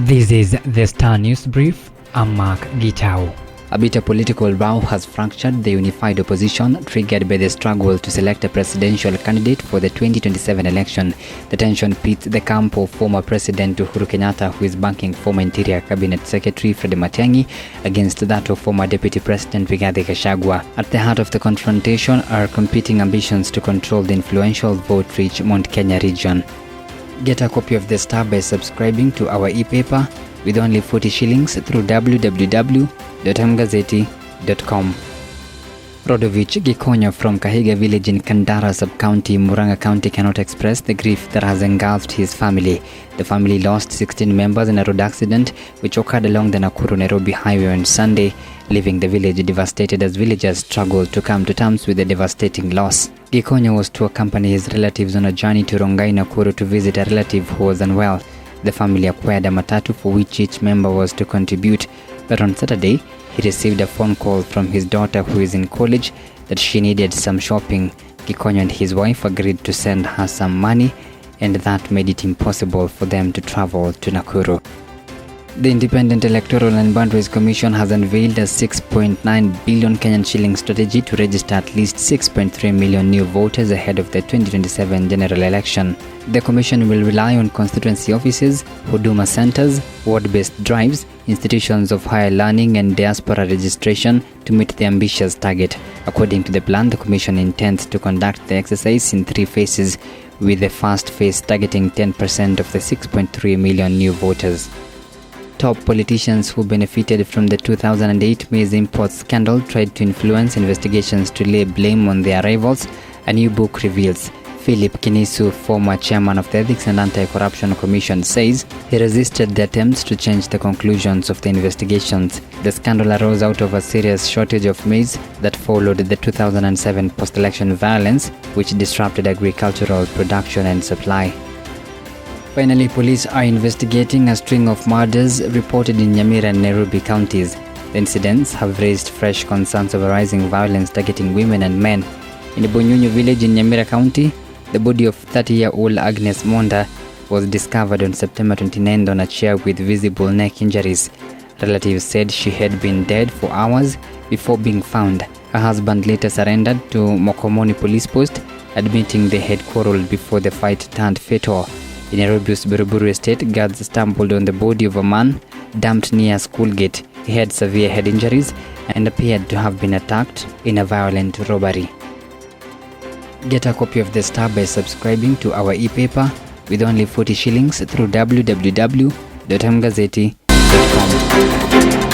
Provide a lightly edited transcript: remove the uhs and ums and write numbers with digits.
This is the Star News Brief. I'm Mark Gitau. A bitter political row has fractured the unified opposition, triggered by the struggle to select a presidential candidate for the 2027 election. The tension pits the camp of former President Uhuru Kenyatta, who is backing former Interior Cabinet Secretary Fred Matiang'i, against that of former Deputy President Gachagua. At the heart of the confrontation are competing ambitions to control the influential vote-rich Mount Kenya region. Get a copy of the Star by subscribing to our e-paper with only 40 shillings through www.mgazeti.com. Rodovich Gikonyo from Kahiga village in Kandara sub-county, Murang'a County cannot express the grief that has engulfed his family. The family lost 16 members in a road accident which occurred along the Nakuru-Nairobi highway on Sunday, leaving the village devastated as villagers struggled to come to terms with the devastating loss. Gikonyo was to accompany his relatives on a journey to Rongai, Nakuru to visit a relative who was unwell. The family acquired a matatu for which each member was to contribute, but on Saturday, he received a phone call from his daughter who is in college that she needed some shopping. Gikonyo and his wife agreed to send her some money, and that made it impossible for them to travel to Nakuru. The Independent Electoral and Boundaries Commission has unveiled a 6.9 billion Kenyan shilling strategy to register at least 6.3 million new voters ahead of the 2027 general election. The commission will rely on constituency offices, huduma centers, ward-based drives, institutions of higher learning and diaspora registration to meet the ambitious target. According to the plan, the commission intends to conduct the exercise in 3 phases, with the first phase targeting 10% of the 6.3 million new voters. Top politicians who benefited from the 2008 maize import scandal tried to influence investigations to lay blame on their rivals, a new book reveals. Philip Kinisu, former chairman of the Ethics and Anti-Corruption Commission, says he resisted the attempts to change the conclusions of the investigations. The scandal arose out of a serious shortage of maize that followed the 2007 post-election violence, which disrupted agricultural production and supply. Finally, police are investigating a string of murders reported in Nyamira and Nairobi counties. The incidents have raised fresh concerns over rising violence targeting women and men. In Bonyunyu village in Nyamira County, the body of 30-year-old Agnes Monda was discovered on September 29 on a chair with visible neck injuries. Relatives said she had been dead for hours before being found. Her husband later surrendered to Mokomoni police post, admitting they had quarreled before the fight turned fatal. In Nairobi's Buruburu estate, guards stumbled on the body of a man dumped near a school gate. He had severe head injuries and appeared to have been attacked in a violent robbery. Get a copy of the Star by subscribing to our e-paper with only 40 shillings through www.mgazeti.com.